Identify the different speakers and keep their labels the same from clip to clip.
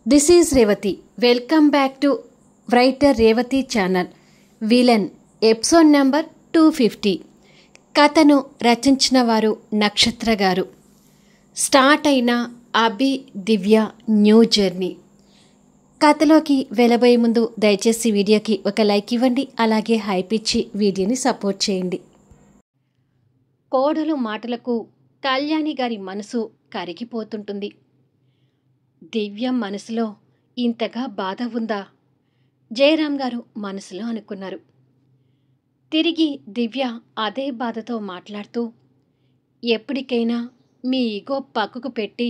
Speaker 1: This is Revathi. Welcome back to writer Revathi channel. Villain episode number 250. కథను రచించిన వారు నక్షత్ర గారు. స్టార్ట్ అయిన అభి దివ్య న్యూ జర్నీ. కథలోకి వెళ్ళబోయే ముందు దయచేసి వీడియోకి ఒక లైక్ ఇవ్వండి, అలాగే హైప్ ఇచ్చి వీడియోని సపోర్ట్ చేయండి. కోడలు మాటలకు కళ్యాణి గారి మనసు కరిగిపోతుంటుంది. దివ్య మనసులో ఇంతగా బాధ ఉందా? జయరాం గారు మనసులో అనుకున్నారు. తిరిగి దివ్య అదే బాధతో మాట్లాడుతూ, ఎప్పటికైనా మీ ఈగో పక్కకు పెట్టి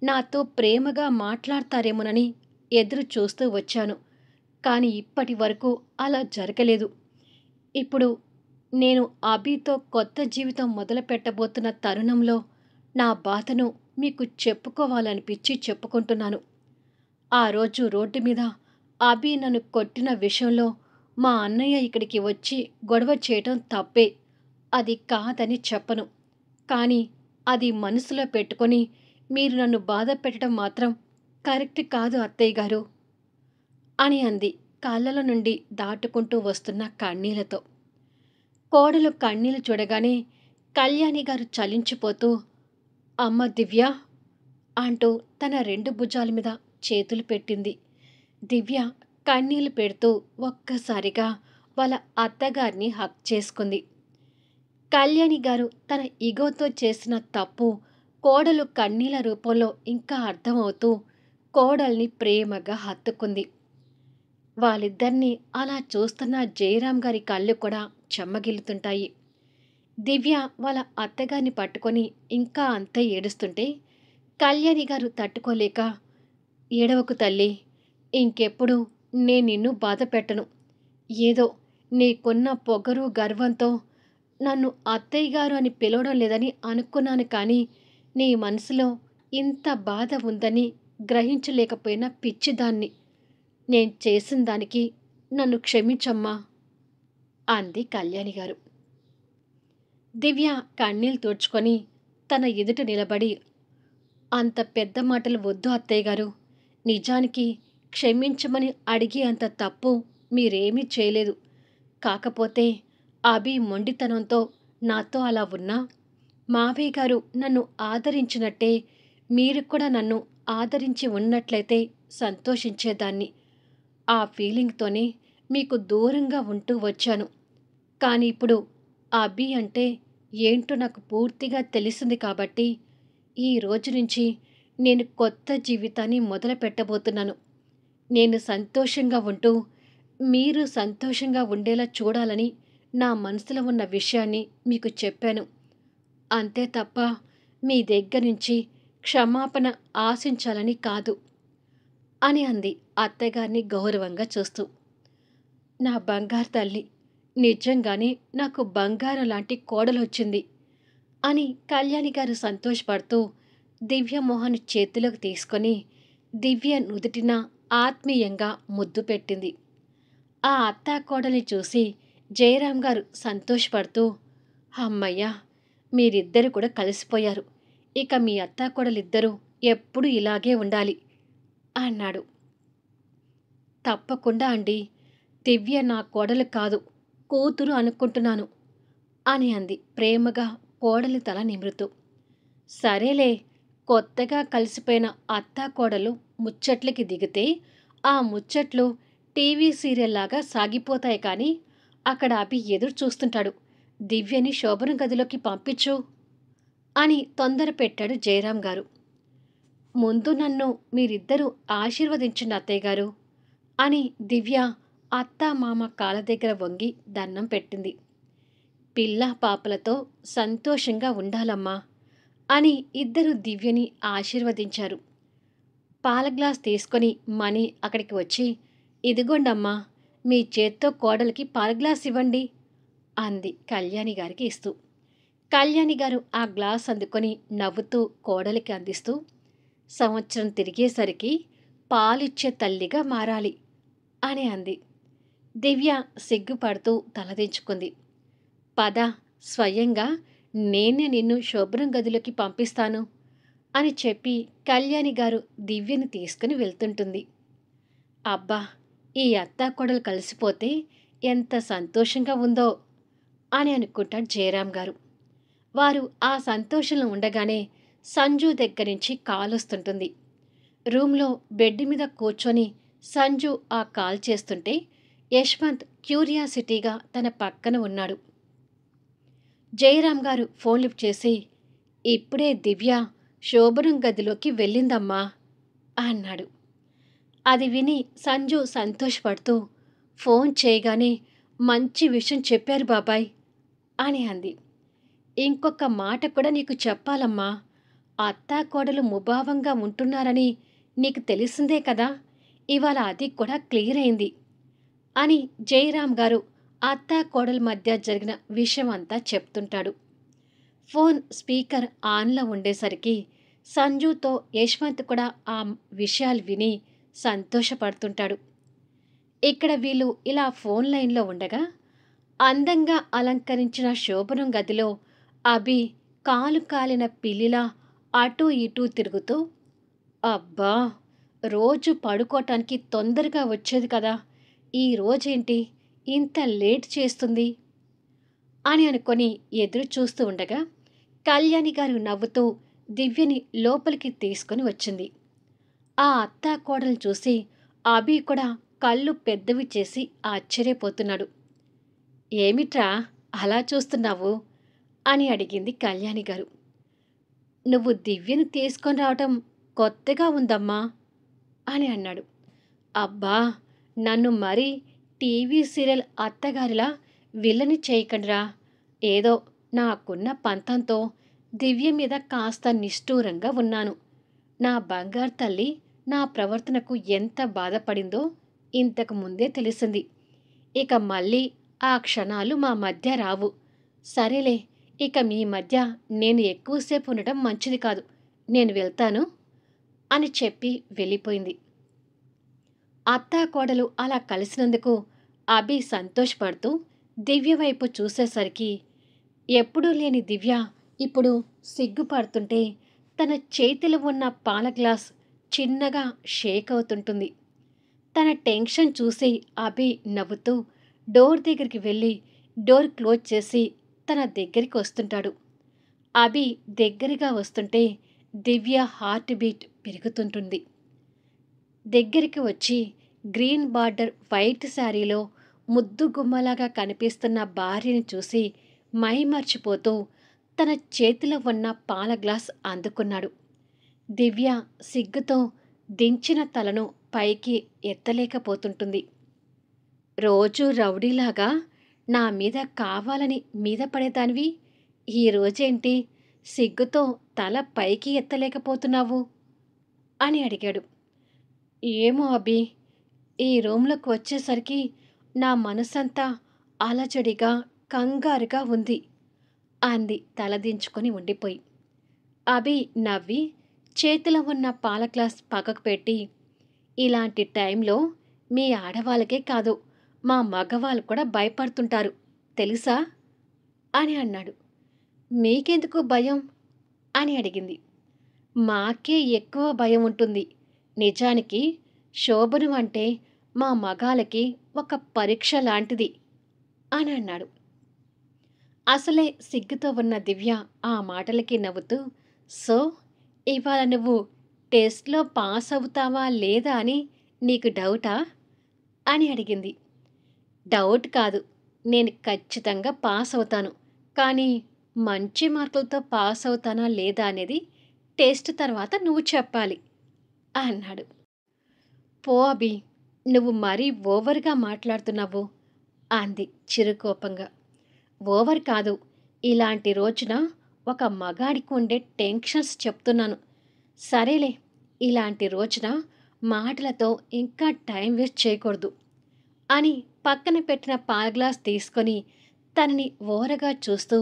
Speaker 1: నాతో ప్రేమగా మాట్లాడతారేమోనని ఎదురు చూస్తూ వచ్చాను. కానీ ఇప్పటి వరకు అలా జరగలేదు. ఇప్పుడు నేను అభితో కొత్త జీవితం మొదలు పెట్టబోతున్న తరుణంలో నా బాధను మీకు చెప్పుకోవాలనిపించి చెప్పుకుంటున్నాను. ఆ రోజు రోడ్డు మీద అభి నన్ను కొట్టిన విషయంలో మా అన్నయ్య ఇక్కడికి వచ్చి గొడవ చేయటం తప్పే, అది కాదని చెప్పను. కానీ అది మనసులో పెట్టుకొని మీరు నన్ను బాధ పెట్టడం మాత్రం కరెక్ట్ కాదు అత్తయ్య గారు అని అంది, కళ్ళల నుండి దాటుకుంటూ వస్తున్న కన్నీళ్లతో. కోడలు కన్నీళ్లు చూడగానే కళ్యాణి గారు చలించిపోతూ, అమ్మ దివ్య అంటూ తన 2 భుజాల మీద చేతులు పెట్టింది. దివ్య కన్నీళ్లు పెడుతూ ఒక్కసారిగా వాళ్ళ అత్తగారిని హక్ చేసుకుంది. కళ్యాణి గారు తన ఇగోతో చేసిన తప్పు కోడలు కన్నీళ్ల రూపంలో ఇంకా అర్థమవుతూ కోడల్ని ప్రేమగా హత్తుకుంది. వాళ్ళిద్దరినీ అలా చూస్తున్న జయరాం గారి కళ్ళు కూడా చెమ్మగిల్లుతుంటాయి. దివ్య వాళ్ళ అత్తగారిని పట్టుకొని ఇంకా అంతే ఏడుస్తుంటే కళ్యాణి గారు తట్టుకోలేక, ఏడవకు తల్లి, ఇంకెప్పుడు నేను నిన్ను బాధ పెట్టను. ఏదో నీకున్న పొగరు గర్వంతో నన్ను అత్తయ్య గారు అని పిలవడం లేదని అనుకున్నాను, కానీ నీ మనసులో ఇంత బాధ ఉందని గ్రహించలేకపోయిన పిచ్చిదాన్ని. నేను చేసిన దానికి నన్ను క్షమించమ్మా అంది కళ్యాణి గారు. దివ్య కన్నీళ్ళు తుడుచుకొని తన ఎదుట నిలబడి, అంత పెద్ద మాటలు వద్దు అత్తయ్య గారు. నిజానికి క్షమించమని అడిగి అంత తప్పు మీరేమీ చేయలేదు. కాకపోతే అభి మొండితనంతో నాతో అలా ఉన్నా మావయ్య గారు నన్ను ఆదరించినట్టే మీరు కూడా నన్ను ఆదరించి ఉన్నట్లయితే సంతోషించేదాన్ని. ఆ ఫీలింగ్తోనే మీకు దూరంగా ఉంటూ వచ్చాను. కానీ ఇప్పుడు అభి అంటే ఏంటో నాకు పూర్తిగా తెలిసింది కాబట్టి ఈ రోజు నుంచి నేను కొత్త జీవితాన్ని మొదలు పెట్టబోతున్నాను. నేను సంతోషంగా ఉంటూ మీరు సంతోషంగా ఉండేలా చూడాలని నా మనసులో ఉన్న విషయాన్ని మీకు చెప్పాను. అంతే తప్ప మీ దగ్గర నుంచి క్షమాపణ ఆశించాలని కాదు అని అంది అత్తగారిని గౌరవంగా చూస్తూ. నా బంగారు తల్లి, నిజంగానే నాకు బంగారం లాంటి కోడలొచ్చింది అని కళ్యాణి గారు సంతోషపడుతూ దివ్య మోహన్ చేతిలోకి తీసుకొని దివ్య నుదుటిన ఆత్మీయంగా ముద్దు పెట్టింది. ఆ అత్తా కోడల్ని చూసి జయరాం గారు సంతోషపడుతూ, అమ్మయ్య, మీరిద్దరు కూడా కలిసిపోయారు. ఇక మీ అత్తా కోడలిద్దరూ ఎప్పుడు ఇలాగే ఉండాలి అన్నాడు. తప్పకుండా అండి, దివ్య నా కోడలు కాదు, కూతురు అనుకుంటున్నాను అని అంది ప్రేమగా కోడలి తల నిమురుతూ. సరేలే, కొత్తగా కలిసిపోయిన అత్తా కోడలు ముచ్చట్లకి దిగితే ఆ ముచ్చట్లు టీవీ సీరియల్లాగా సాగిపోతాయి, కానీ అక్కడ అభి ఎదురు చూస్తుంటాడు. దివ్యని శోభన గదిలోకి పంపించు అని తొందర పెట్టాడు జయరాం గారు. ముందు నన్ను మీరిద్దరూ ఆశీర్వదించండి అత్తయ్య గారు అని దివ్య అత్తా మామ కాళ్ళ దగ్గర వంగి దండం పెట్టింది. పిల్ల పాపలతో సంతోషంగా ఉండాలమ్మా అని ఇద్దరు దివ్యని ఆశీర్వదించారు. పాల గ్లాస్ తీసుకొని మణి అక్కడికి వచ్చి, ఇదిగోండమ్మా, మీ చేత్తో కోడలికి పాల గ్లాస్ ఇవ్వండి అంది కళ్యాణి గారికి ఇస్తూ. కళ్యాణి గారు ఆ గ్లాస్ అందుకొని నవ్వుతూ కోడలికి అందిస్తూ, సంవత్సరం తిరిగేసరికి పాలిచ్చే తల్లిగా మారాలి అని అంది. దివ్య సిగ్గుపడుతూ తలదించుకుంది. పద, స్వయంగా నేనే నిన్ను శుభ్రం గదిలోకి పంపిస్తాను అని చెప్పి కళ్యాణి గారు దివ్యని తీసుకుని వెళ్తుంటుంది. అబ్బా! ఈ అత్తాకోడలు కలిసిపోతే ఎంత సంతోషంగా ఉందో అని అనుకుంటాడు జయరాం గారు. వారు ఆ సంతోషంలో ఉండగానే సంజు దగ్గర నుంచి కాలొస్తుంటుంది. రూమ్‌లో బెడ్ మీద కూర్చొని సంజు ఆ కాల్ చేస్తుంటే యశ్వంత్ క్యూరియాసిటీగా తన పక్కన ఉన్నాడు. జయరాం గారు ఫోన్ లిఫ్ట్ చేసి, "ఇప్పుడే దివ్య శోభనం గదిలోకి వెళ్ళిందమ్మా" అన్నాడు. అది విని సంజు సంతోషపడుతూ, "ఫోన్ చేయగానే మంచి విషయం చెప్పారు బాబాయ్" అని అంది. "ఇంకొక మాట కూడా నీకు చెప్పాలమ్మా. అత్తాకోడలు ముభావంగా ఉంటున్నారని నీకు తెలిసిందే కదా! ఇవాళ అది కూడా క్లియర్ అయింది" అని జయరాం గారు అత్తాకోడల మధ్య జరిగిన విషయమంతా చెప్తుంటాడు. ఫోన్ స్పీకర్ ఆన్‌లో ఉండేసరికి సంజుతో యశ్వంత్ కూడా ఆ విషయాలు విని సంతోషపడుతుంటాడు. ఇక్కడ వీళ్ళు ఇలా ఫోన్ లైన్‌లో ఉండగా, అందంగా అలంకరించిన శోభనం గదిలో అభి కాలు కాలిన పిల్లిలా అటూ ఇటూ తిరుగుతూ, "అబ్బా! రోజు పడుకోటానికి తొందరగా వచ్చేది కదా! ఈ రోజేంటి ఇంత లేట్ చేస్తుంది" అని అనుకొని ఎదురు చూస్తూ ఉండగా, కళ్యాణి గారు నవ్వుతూ దివ్యని లోపలికి తీసుకొని వచ్చింది. ఆ అత్తాకోడల్ని చూసి అభి కూడా కళ్ళు పెద్దవి చేసి ఆశ్చర్యపోతున్నాడు. "ఏమిట్రా అలా చూస్తున్నావు?" అని అడిగింది కళ్యాణి గారు. "నువ్వు దివ్యని తీసుకొని రావటం కొత్తగా ఉందమ్మా" అని అన్నాడు. "అబ్బా! నన్ను మరీ టీవీ సీరియల్ అత్తగారిలా విలని చేయకండిరా. ఏదో నాకున్న పంతంతో దివ్య మీద కాస్త నిష్ఠూరంగా ఉన్నాను. నా బంగారు తల్లి నా ప్రవర్తనకు ఎంత బాధపడిందో ఇంతకు ముందే తెలిసింది. ఇక మళ్ళీ ఆ క్షణాలు మా మధ్య రావు. సరేలే, ఇక మీ మధ్య నేను ఎక్కువసేపు ఉండటం మంచిది కాదు. నేను వెళ్తాను" అని చెప్పి వెళ్ళిపోయింది. అత్తాకోడలు అలా కలిసినందుకు అభి సంతోషపడుతూ దివ్య వైపు చూసేసరికి, ఎప్పుడూ లేని దివ్య ఇప్పుడు సిగ్గుపడుతుంటే తన చేతిలో ఉన్న పాల గ్లాస్ చిన్నగా షేక్ అవుతుంటుంది. తన టెన్షన్ చూసి అభి నవ్వుతూ డోర్ దగ్గరికి వెళ్ళి డోర్ క్లోజ్ చేసి తన దగ్గరికి వస్తుంటాడు. అభి దగ్గరగా వస్తుంటే దివ్య హార్ట్ బీట్ పెరుగుతుంటుంది. దగ్గరికి వచ్చి గ్రీన్ బార్డర్ వైట్ శారీలో ముద్దు గుమ్మలాగా కనిపిస్తున్న భార్యని చూసి మైమర్చిపోతూ తన చేతిలో ఉన్న పాల గ్లాస్ అందుకున్నాడు. దివ్య సిగ్గుతో దించిన తలను పైకి ఎత్తలేకపోతుంటుంది. "రోజూ రౌడీలాగా నా మీద కావాలని మీద పడేదానివి, ఈ రోజేంటి సిగ్గుతో తల పైకి ఎత్తలేకపోతున్నావు" అని అడిగాడు. "ఏమో అభి, ఈ రూమ్‌లోకి వచ్చేసరికి నా మనసంతా అలజడిగా, కంగారుగా ఉంది" అంది తలదించుకొని ఉండిపోయి. అభి నవ్వి చేతిలో ఉన్న పాల గ్లాస్ పక్కకు పెట్టి, "ఇలాంటి టైంలో మీ ఆడవాళ్ళకే కాదు, మా మగవాళ్ళు కూడా భయపడుతుంటారు తెలుసా" అని అన్నాడు. "మీకెందుకు భయం?" అని అడిగింది. "మాకే ఎక్కువ భయం ఉంటుంది. నిజానికి శోభనం అంటే మా మగాళ్ళకి ఒక పరీక్ష లాంటిది" అని అన్నాడు. అసలే సిగ్గుతో ఉన్న దివ్య ఆ మాటలకి నవ్వుతూ, "సో, ఇవాళ నువ్వు టెస్ట్‌లో పాస్ అవుతావా లేదా అని నీకు డౌటా?" అని అడిగింది. "డౌట్ కాదు. నేను ఖచ్చితంగా పాస్ అవుతాను. కానీ మంచి మార్కులతో పాస్ అవుతానా లేదా అనేది టెస్ట్ తర్వాత నువ్వు చెప్పాలి" అన్నాడు. "పో అభి, నువ్వు మరీ ఓవర్‌గా మాట్లాడుతున్నావు" అంది చిరుకోపంగా. "ఓవర్ కాదు. ఇలాంటి రోజున ఒక మగాడికి ఉండే టెన్షన్స్ చెప్తున్నాను. సరేలే, ఇలాంటి రోజున మాటలతో ఇంకా టైం వేస్ట్ చేయకూడదు" అని పక్కన పెట్టిన పాల గ్లాస్ తీసుకొని తనని ఓరగా చూస్తూ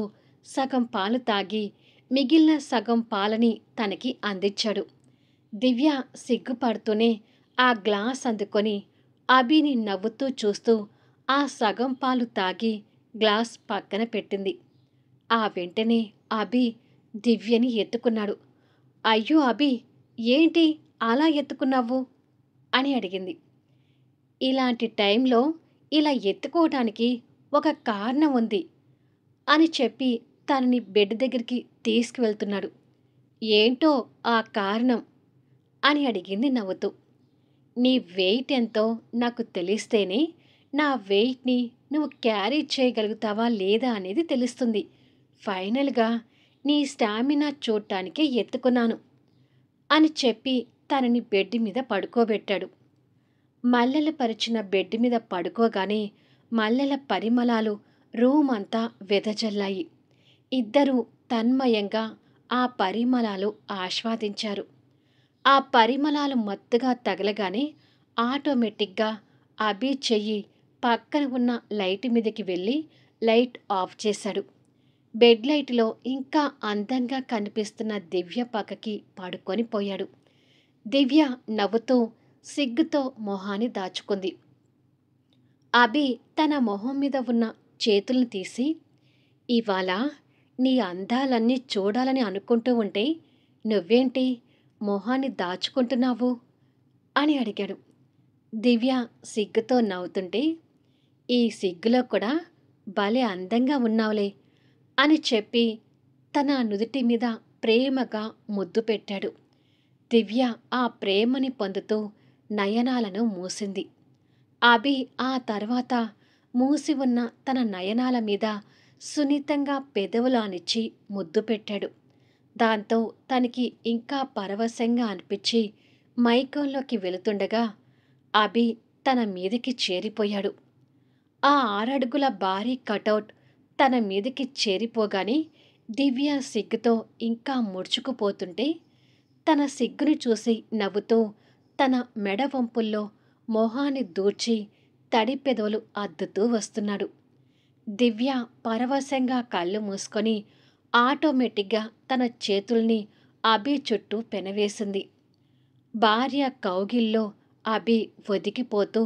Speaker 1: సగం పాలు తాగి మిగిలిన సగం పాలని తనకి అందించాడు. దివ్య సిగ్గుపడుతూనే ఆ గ్లాస్ అందుకొని అభిని నవ్వుతూ చూస్తూ ఆ సగం పాలు తాగి గ్లాస్ పక్కన పెట్టింది. ఆ వెంటనే అభి దివ్యని ఎత్తుకున్నాడు. అయ్యో అభి, ఏంటి అలా ఎత్తుకున్నావు అని అడిగింది. ఇలాంటి టైంలో ఇలా ఎత్తుకోవటానికి ఒక కారణం ఉంది అని చెప్పి తనని బెడ్ దగ్గరికి తీసుకువెళ్తున్నాడు. ఏంటో ఆ కారణం అని అడిగింది నవ్వుతూ. నీ వెయిట్ ఎంతో నాకు తెలిస్తేనే నా వెయిట్‌ని నువ్వు క్యారీ చేయగలుగుతావా లేదా అనేది తెలుస్తుంది. ఫైనల్‌గా నీ స్టామినా చూడటానికే ఎత్తుకున్నాను అని చెప్పి తనని బెడ్ మీద పడుకోబెట్టాడు. మల్లెలు పరిచిన బెడ్ మీద పడుకోగానే మల్లెల పరిమళాలు రూమంతా వెదజల్లాయి. ఇద్దరూ తన్మయంగా ఆ పరిమళాలు ఆస్వాదించారు. ఆ పరిమళాలు మత్తుగా తగలగానే ఆటోమేటిక్‌గా అభి చెయ్యి పక్కన ఉన్న లైట్ మీదకి వెళ్ళి లైట్ ఆఫ్ చేశాడు. బెడ్ లైట్‌లో ఇంకా అందంగా కనిపిస్తున్న దివ్య పక్కకి పడుకొని పోయాడు. దివ్య నవ్వుతూ సిగ్గుతో మొహాన్ని దాచుకుంది. అభి తన మొహం మీద ఉన్న చేతుల్ని తీసి, ఇవాళ నీ అందాలన్నీ చూడాలని అనుకుంటూ ఉంటే నువ్వేంటి మొహాన్ని దాచుకుంటున్నావు అని అడిగాడు. దివ్య సిగ్గుతో నవ్వుతుంటే, ఈ సిగ్గులో కూడా భలే అందంగా ఉన్నావులే అని చెప్పి తన నుదిటి మీద ప్రేమగా ముద్దు పెట్టాడు. దివ్య ఆ ప్రేమని పొందుతూ నయనాలను మూసింది. అభి ఆ తర్వాత మూసి ఉన్న తన నయనాల మీద సున్నితంగా పెదవులు ఆనిచ్చి ముద్దు పెట్టాడు. దాంతో తనకి ఇంకా పరవశంగా అనిపించి మైకంలోకి వెళుతుండగా అభి తన మీదికి చేరిపోయాడు. ఆ 6 అడుగుల భారీ కటౌట్ తన మీదికి చేరిపోగానే దివ్య సిగ్గుతో ఇంకా ముడుచుకుపోతుంటే తన సిగ్గుని చూసి నవ్వుతూ తన మెడ వంపుల్లో మొహాన్ని దూర్చి తడి పెదవులు అద్దుతూ వస్తున్నాడు. దివ్య పరవశంగా కళ్ళు మూసుకొని ఆటోమేటిక్గా తన చేతుల్ని అభి చుట్టూ పెనవేసింది. భార్య కౌగిల్లో అభి ఒదిగిపోతూ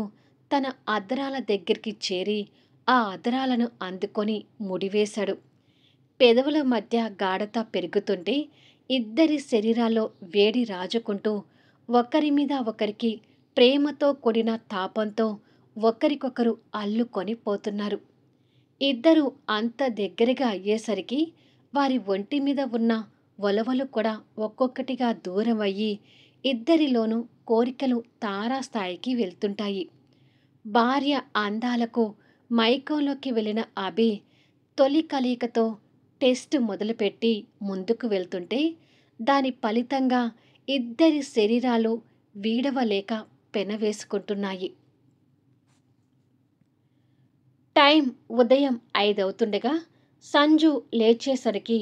Speaker 1: తన అధరాల దగ్గరికి చేరి ఆ అధరాలను అందుకొని ముడివేశాడు. పెదవుల మధ్య గాఢత పెరుగుతుంటే ఇద్దరి శరీరాల్లో వేడి రాజుకుంటూ ఒకరి మీద ఒకరికి ప్రేమతో కూడిన తాపంతో ఒకరికొకరు అల్లుకొని పోతున్నారు. ఇద్దరూ అంత దగ్గరగా అయ్యేసరికి వారి ఒంటి మీద ఉన్న ఒలవలు కూడా ఒక్కొక్కటిగా దూరం అయ్యి ఇద్దరిలోనూ కోరికలు తారాస్థాయికి వెళ్తుంటాయి. భార్య అందాలకు మైకంలోకి వెళ్ళిన అభి తొలి కలయికతో టెస్ట్ మొదలుపెట్టి ముందుకు వెళ్తుంటే దాని ఫలితంగా ఇద్దరి శరీరాలు వీడవలేక పెనవేసుకుంటున్నాయి. టైం ఉదయం 5 అవుతుండగా సంజు లేచేసరికి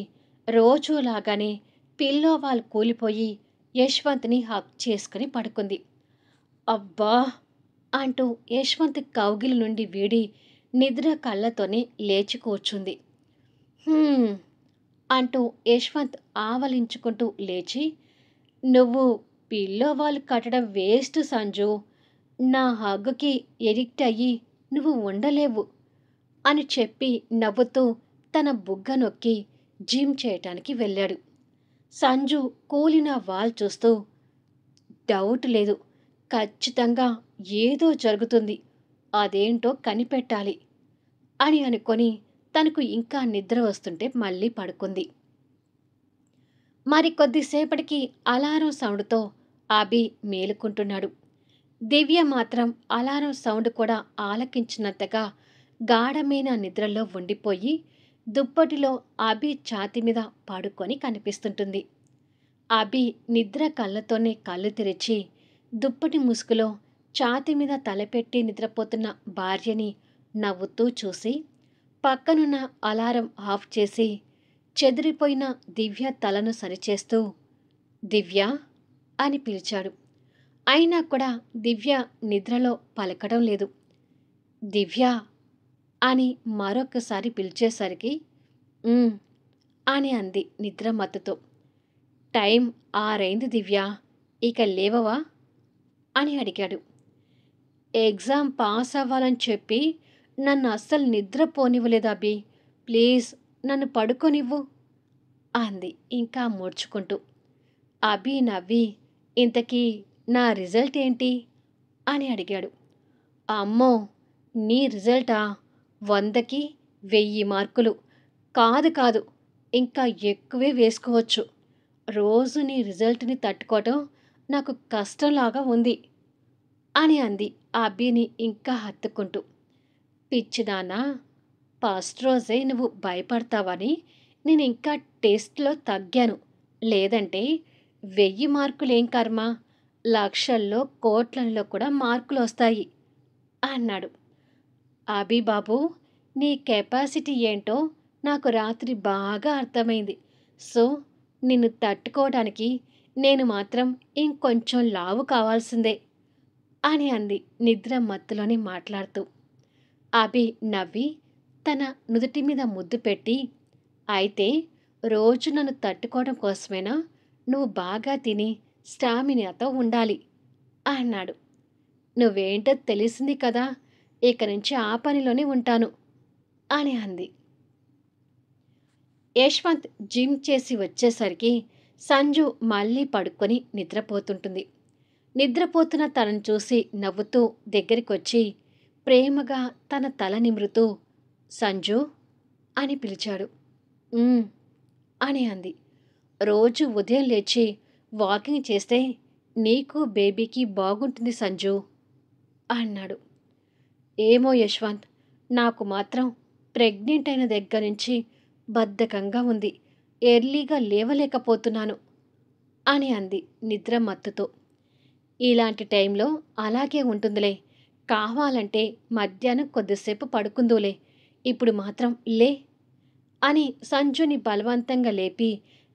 Speaker 1: రోజూలాగానే పిల్లోవాల్ కూలిపోయి యశ్వంత్ని హగ్ చేసుకుని పడుకుంది. అబ్బా అంటూ యశ్వంత్ కౌగిలి నుండి వీడి నిద్ర కళ్ళతోనే లేచి కూర్చుంది. "హ్మ్" అంటూ యశ్వంత్ ఆవలించుకుంటూ లేచి, "నువ్వు పిల్లోవాల్ కట్టడం వేస్ట్ సంజు. నా హగ్గుకి ఎడిక్ట్ అయ్యి నువ్వు ఉండలేవు" అని చెప్పి నవ్వుతూ తన బుగ్గ నొక్కి జిమ్ చేయటానికి వెళ్ళాడు. సంజు కూలిన వాల్ చూస్తూ, "డౌట్ లేదు, ఖచ్చితంగా ఏదో జరుగుతుంది. అదేంటో కనిపెట్టాలి" అని అనుకొని తనకు ఇంకా నిద్ర వస్తుంటే మళ్ళీ పడుకుంది. మరికొద్దిసేపటికి అలారం సౌండ్తో అభి మేలుకుంటున్నాడు. దివ్య మాత్రం అలారం సౌండ్ కూడా ఆలకించినంతగా గాఢమైన నిద్రలో ఉండిపోయి దుప్పటిలో అభి ఛాతి మీద పడుకొని కనిపిస్తుంటుంది. అభి నిద్ర కళ్ళతోనే కళ్ళు తెరిచి దుప్పటి ముసుగులో ఛాతి మీద తలపెట్టి నిద్రపోతున్న భార్యని నవ్వుతూ చూసి పక్కనున్న అలారం ఆఫ్ చేసి చెదిరిపోయిన దివ్య తలను సరిచేస్తూ "దివ్య" అని పిలిచాడు. అయినా కూడా దివ్య నిద్రలో పలకడం లేదు. "దివ్య" అని మరొకసారి పిలిచేసరికి "ఉమ్" అని అంది నిద్రమత్తుతో. "టైం 6 అయింది దివ్య, ఇక లేవవా" అని అడిగాడు. "ఎగ్జామ్ పాస్ అవ్వాలని చెప్పి నన్ను అస్సలు నిద్రపోనివ్వలేదు అభి. ప్లీజ్ నన్ను పడుకోనివ్వు" అంది ఇంకా ముడుచుకుంటూ. అభి నవ్వి, ఇంతకీ నా రిజల్ట్ ఏంటి అని అడిగాడు. అమ్మో! నీ రిజల్టా? 100కి 1000 మార్కులు. కాదు కాదు, ఇంకా ఎక్కువే వేసుకోవచ్చు. రోజు నీ రిజల్ట్‌ని తట్టుకోవటం నాకు కష్టంలాగా ఉంది అని అంది అభిని ఇంకా హత్తుకుంటూ. పిచ్చిదానా, ఫస్ట్ రోజే నువ్వు భయపడతావని నేనింకా టెస్ట్‌లో తగ్గాను. లేదంటే 1000 మార్కులేం కర్మ, లక్షల్లో, కోట్లల్లో కూడా మార్కులొస్తాయి అన్నాడు. అభి బాబూ, నీ కెపాసిటీ ఏంటో నాకు రాత్రి బాగా అర్థమైంది. సో, నిన్ను తట్టుకోవడానికి నేను మాత్రం ఇంకొంచెం లావు కావాల్సిందే అని అంది నిద్ర మత్తులోనే మాట్లాడుతూ. అభి నవ్వి తన నుదుటి మీద ముద్దు పెట్టి, అయితే రోజు నన్ను తట్టుకోవడం కోసమేనా నువ్వు బాగా తిని స్టామినాతో ఉండాలి అన్నాడు. నువ్వేంటో తెలిసింది కదా, ఇక నుంచి ఆ పనిలోనే ఉంటాను అని అంది. యశ్వంత్ జిమ్ చేసి వచ్చేసరికి సంజు మళ్ళీ పడుకొని నిద్రపోతుంటుంది. నిద్రపోతున్న తనను చూసి నవ్వుతూ దగ్గరికొచ్చి ప్రేమగా తన తల నిమురుతూ సంజు అని పిలిచాడు. "ఉమ్" అని అంది. రోజు ఉదయం లేచి వాకింగ్ చేస్తే నీకు బేబీకి బాగుంటుంది సంజు అన్నాడు. ఏమో యశ్వంత్, నాకు మాత్రం ప్రెగ్నెంట్ అయిన దగ్గర నుంచి బద్ధకంగా ఉంది. ఎర్లీగా లేవలేకపోతున్నాను అని అంది నిద్ర మత్తుతో. ఇలాంటి టైంలో అలాగే ఉంటుందిలే. కావాలంటే మధ్యాహ్నం కొద్దిసేపు పడుకుందులే. ఇప్పుడు మాత్రం లే అని సంజుని బలవంతంగా లేపి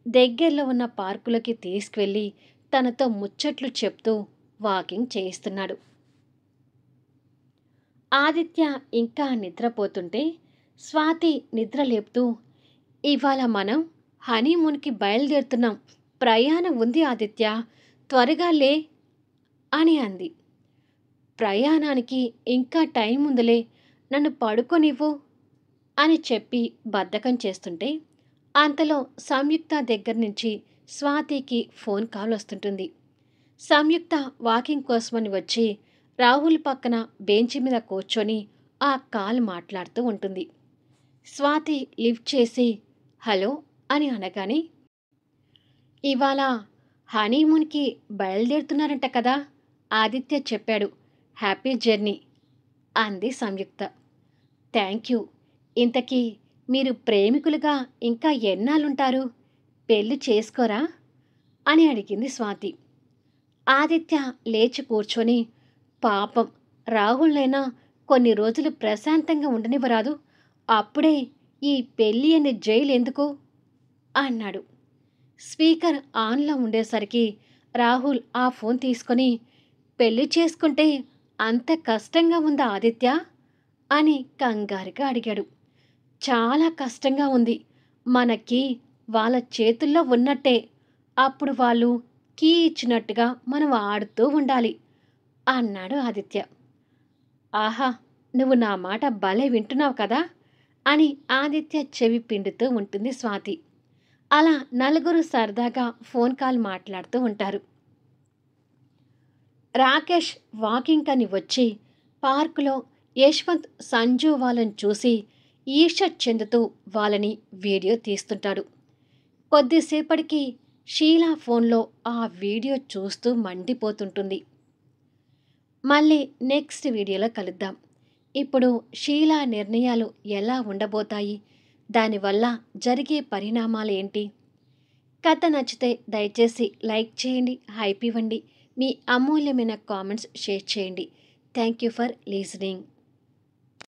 Speaker 1: దగ్గరలో ఉన్న పార్కులోకి తీసుకువెళ్ళి తనతో ముచ్చట్లు చెప్తూ వాకింగ్ చేయిస్తున్నాడు. ఆదిత్య ఇంకా నిద్రపోతుంటే స్వాతి నిద్ర లేపుతూ, ఇవాళ మనం హనీమూన్‌కి బయలుదేరుతున్నాం. ప్రయాణం ఉంది ఆదిత్య, త్వరగా లే అని అంది. ప్రయాణానికి ఇంకా టైం ఉందిలే, నన్ను పడుకోనివ్వు అని చెప్పి బద్ధకం చేస్తుంటే అంతలో సంయుక్త దగ్గర నుంచి స్వాతికి ఫోన్ కాల్ వస్తుంటుంది. సంయుక్త వాకింగ్ కోసమని వచ్చి రాహుల్ పక్కన బెంచి మీద కూర్చొని ఆ కాల్ మాట్లాడుతూ ఉంటుంది. స్వాతి లిఫ్ట్ చేసి హలో అని అనగానే, ఇవాళ హనీమూన్‌కి బయలుదేరుతున్నారంట కదా, ఆదిత్య చెప్పాడు. హ్యాపీ జర్నీ అంది సంయుక్త. Thank you. ఇంతకీ మీరు ప్రేమికులుగా ఇంకా ఎన్నాళ్ళుంటారు? పెళ్లి చేసుకోరా అని అడిగింది స్వాతి. ఆదిత్య లేచి కూర్చొని, పాపం రాహుల్నైనా కొన్ని రోజులు ప్రశాంతంగా ఉండనివ్వరాదు, అప్పుడే ఈ పెళ్ళి అనే జైలు ఎందుకు అన్నాడు. స్పీకర్ ఆన్లో ఉండేసరికి రాహుల్ ఆ ఫోన్ తీసుకొని, పెళ్లి చేసుకుంటే అంత కష్టంగా ఉందా ఆదిత్య అని కంగారుగా అడిగాడు. చాలా కష్టంగా ఉంది. మనకి వాళ్ళ చేతుల్లో ఉన్నట్టే. అప్పుడు వాళ్ళు కీ ఇచ్చినట్టుగా మనం ఆడుతూ ఉండాలి అన్నాడు ఆదిత్య. ఆహా, నువ్వు నా మాట భలే వింటున్నావు కదా అని ఆదిత్య చెవి పిండుతూ ఉంటుంది స్వాతి. అలా నలుగురు సరదాగా ఫోన్ కాల్ మాట్లాడుతూ ఉంటారు. రాకేష్ వాకింగ్ అని వచ్చి పార్కులో యశ్వంత్ సంజు వాళ్ళని చూసి ఈర్ష్య చెందుతూ వాళ్ళని వీడియో తీస్తుంటాడు. కొద్దిసేపటికి షీలా ఫోన్లో ఆ వీడియో చూస్తూ మండిపోతుంటుంది. మళ్ళీ నెక్స్ట్ వీడియోలో కలుద్దాం. ఇప్పుడు షీలా నిర్ణయాలు ఎలా ఉండబోతాయి, దానివల్ల జరిగే పరిణామాలు ఏంటి? కథ నచ్చితే దయచేసి లైక్ చేయండి, హైప్ ఇవ్వండి, మీ అమూల్యమైన కామెంట్స్ షేర్ చేయండి. Thank you for listening.